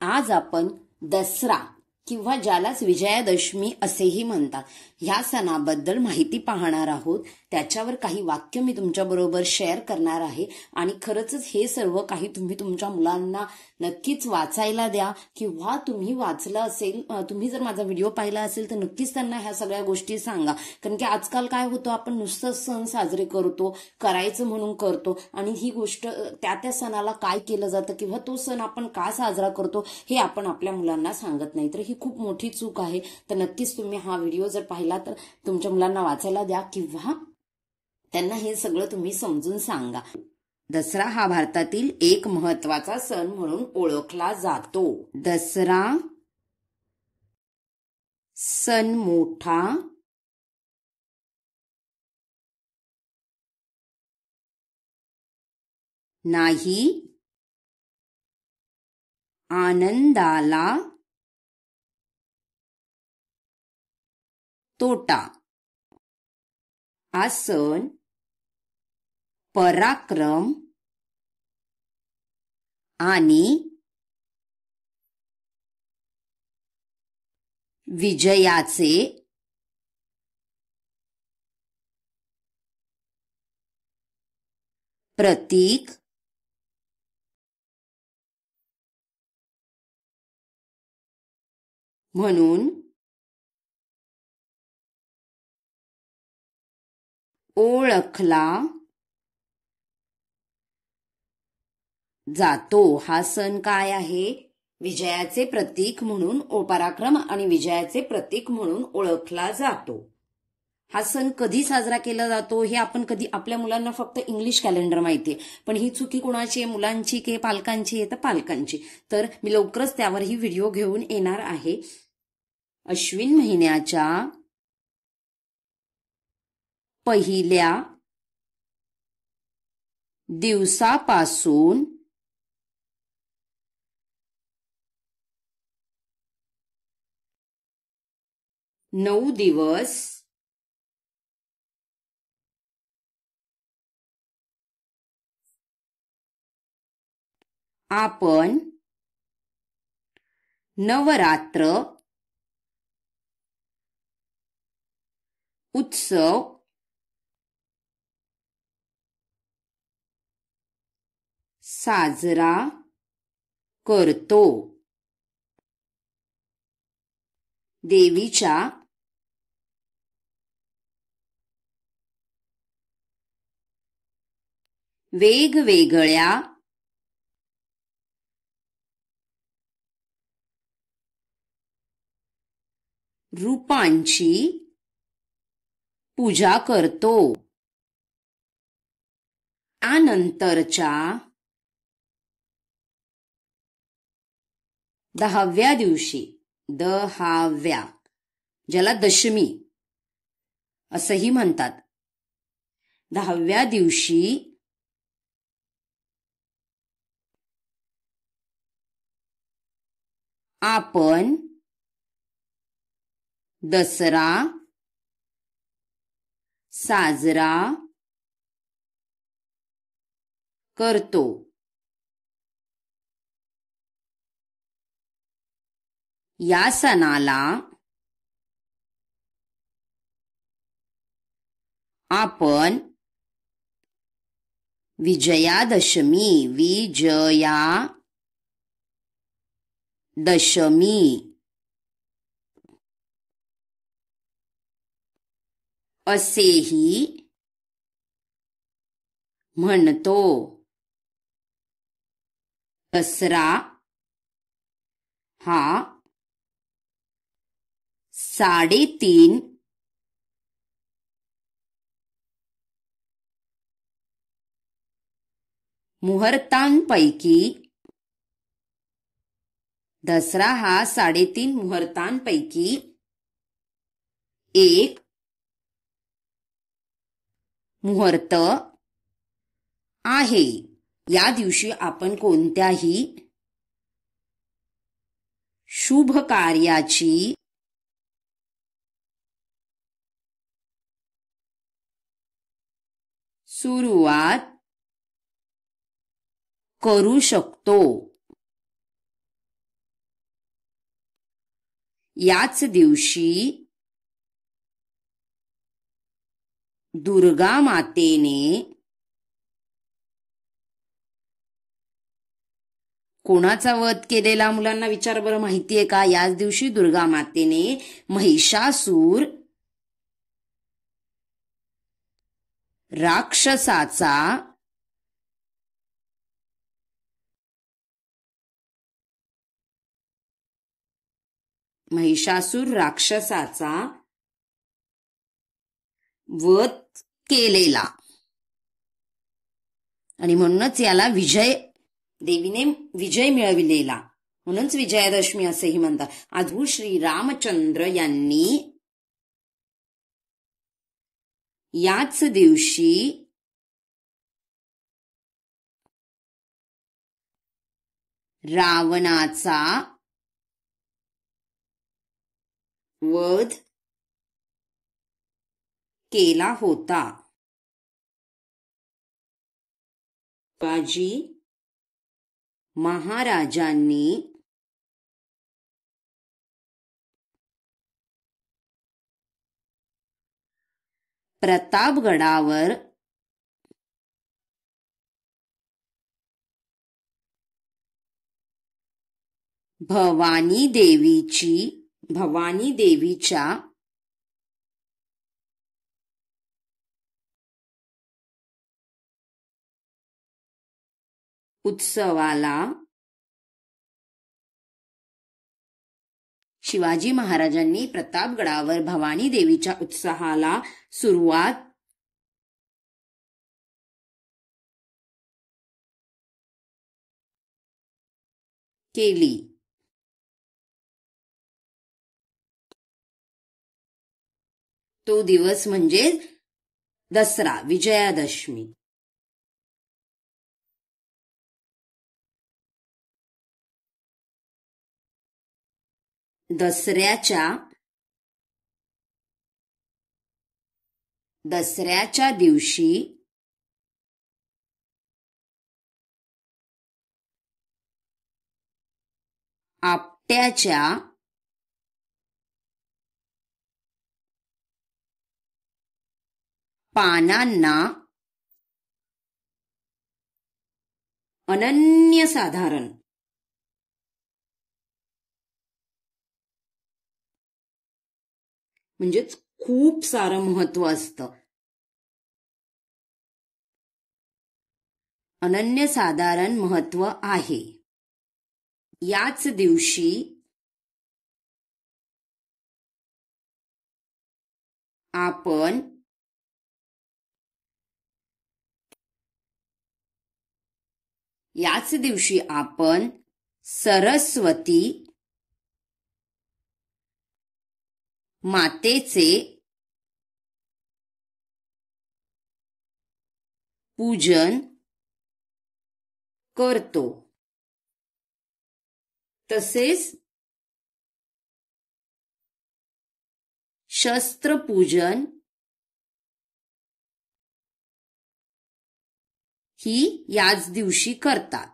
आज आपण दसरा किंवा ज्यालाच विजयादशमी असेही म्हणतात ह्या सणाबद्दल माहिती पाहणार आहोत। त्याच्यावर काही वाक्य मी तुमच्याबरोबर शेअर करणार आहे आणि खरंच हे सर्व काही तुम्ही तुमच्या मुलांना नक्कीच वाचायला द्या किंवा तुम्ही वाचलं असेल, तुम्ही जर माझा व्हिडिओ पाहिला असेल तर नक्कीच त्यांना ह्या सगळ्या गोष्टी सांगा। कारण की आजकाल काय होतं, आपण नुसतं सण साजरे करतो, करायचं म्हणून करतो आणि ही गोष्ट त्या सणाला काय केलं जातं किंवा तो सण आपण का साजरा करतो हे आपण आपल्या मुलांना सांगत नाही, तर ही खूप मोठी चूक आहे। तर नक्कीच तुम्ही हा व्हिडिओ जर पाहिला तर तुमच्या मुलांना वाचायला द्या किंवा त्यांना हे सगळं तुम्ही समजून सांगा। दसरा हा भारतातील एक महत्त्वाचा सण म्हणून ओळखला जातो। दसरा सण मोठा नाही, आनंदाला तोटा। हा सण पराक्रम आणि विजयाचे प्रतीक म्हणून ओळखला जातो। हा सण काय आहे? विजयाचे प्रतीक म्हणून, पराक्रम आणि विजयाचे प्रतीक म्हणून ओळखला जातो। हा सण कधी साजरा केला जातो हे आपण कधी, आपल्या मुलांना फक्त इंग्लिश कॅलेंडर माहितीये, पण ही चुकी कोणाची आहे? मुलांची की पालकांची आहे? तर पालकांची। तर मी लवकरच त्यावर ही व्हिडिओ घेऊन येणार आहे। अश्विन महिन्याच्या पहिल्या दिवसापासून नऊ दिवस आपण नवरात्र उत्सव साजरा करतो। देवीच्या वेगवेगळ्या रूपांची पूजा करतो। त्यानंतरच्या 10व्या दिवशी, ज्याला दशमी असंही म्हणतात, 10व्या दिवशी आपण दसरा साजरा करतो। या सणाला आपण विजयादशमी असेही म्हणतो। दसरा हा 3.5 मुहूर्तांपैकी एक मुहूर्त आहे। या दिवशी आपण कोणत्याही शुभ कार्याची सुरुवात करू शकतो। याच दिवशी दुर्गा मातेने कोणाचा वध केलेला? मुलांना विचार बरं, माहितीये का? याच दिवशी दुर्गा मातेने महिषासूर राक्षसाचा वध केलेला आणि म्हणूनच याला देवीने विजय मिळविलेला, म्हणूनच विजयादशमी असेही म्हणतात. अधू श्री रामचंद्र यांनी याच दिवशी रावणाचा वध केला होता. शिवाजी महाराजांनी प्रतापगडावर भवानी देवीच्या उत्सवाला शिवाजी महाराजांनी प्रतापगडावर भवानी देवीच्या उत्सवाला सुरुवात केली. तो दिवस म्हणजे दसरा, विजयादशमी. दसऱ्याच्या दिवशी आपट्याच्या पानांना अनन्यसाधारण म्हणजेच खूप सारं महत्व असतं. अनन्यसाधारण महत्व आहे. याच दिवशी आपण सरस्वती मातेचे पूजन करतो. तसेच शस्त्रपूजन ही याच दिवशी करतात.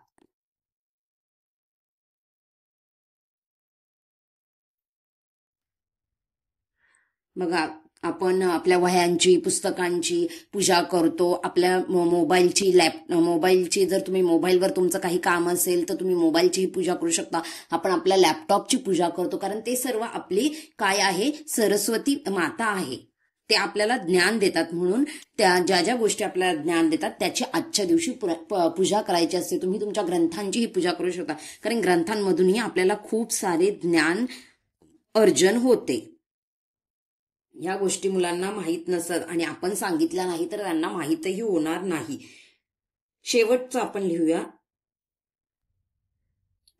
बघा, आपण आपल्या वह्यांची, पुस्तकांची पूजा करतो. आपल्या मोबाईलची जर तुम्ही मोबाईलवर तुमचं काही काम असेल तर तुम्ही मोबाईलची पूजा करू शकता. आपण आपल्या लॅपटॉपची पूजा करतो, कारण ते सर्व आपली काय आहे? सरस्वती माता आहे. ते आपल्याला ज्ञान देतात, म्हणून त्या ज्या गोष्टी आपल्याला ज्ञान देतात त्याची आजच्या दिवशी पूजा करायची असते. तुम्ही तुमच्या ग्रंथांचीही पूजा करू शकता, कारण ग्रंथांमधूनही आपल्याला खूप सारे ज्ञान अर्जन होते. ह्या गोष्टी मुलांना माहीत नसत आणि आपण सांगितल्या नाही तर त्यांना माहीतही होणार नाही. शेवटचं आपण लिहूया.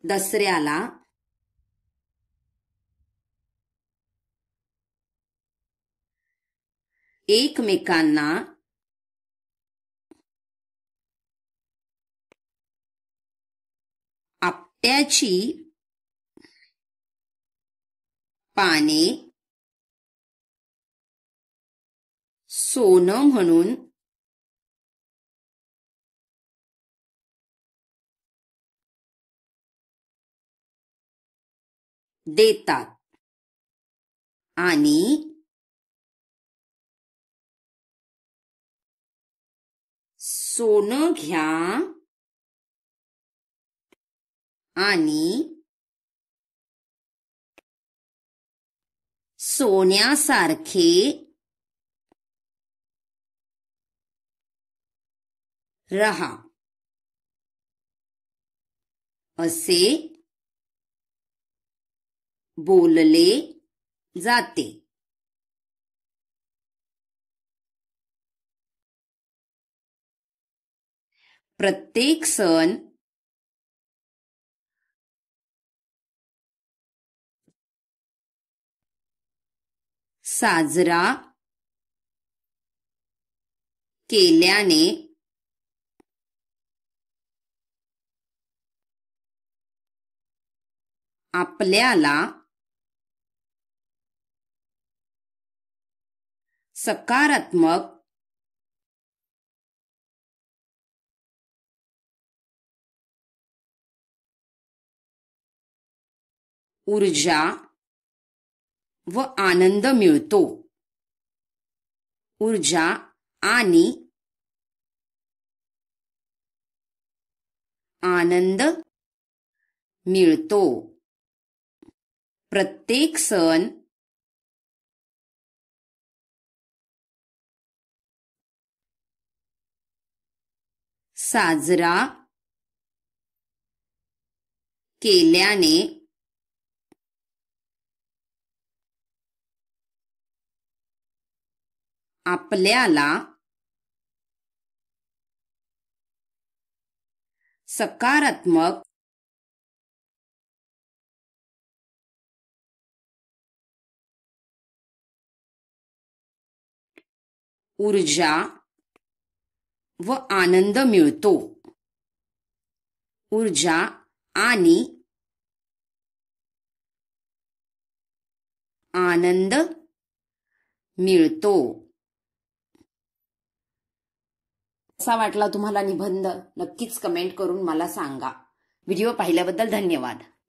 दसऱ्याला एकमेकांना आपट्याची पाने सोनं म्हणून देतात. आणि सोनं घ्या आणि सोन्यासारखे रहा असे बोलले जाते. प्रत्येक सण साजरा केल्याने आपल्याला सकारात्मक ऊर्जा व आनंद मिळतो. ऊर्जा आणि आनंद मिळतो. प्रत्येक सण साजरा केल्याने आपल्याला सकारात्मक ऊर्जा व आनंद मिळतो. ऊर्जा आणि आनंद मिळतो. कसा वाटला तुम्हाला निबंध? नक्कीच कमेंट करून मला सांगा. व्हिडिओ पाहिल्याबद्दल धन्यवाद.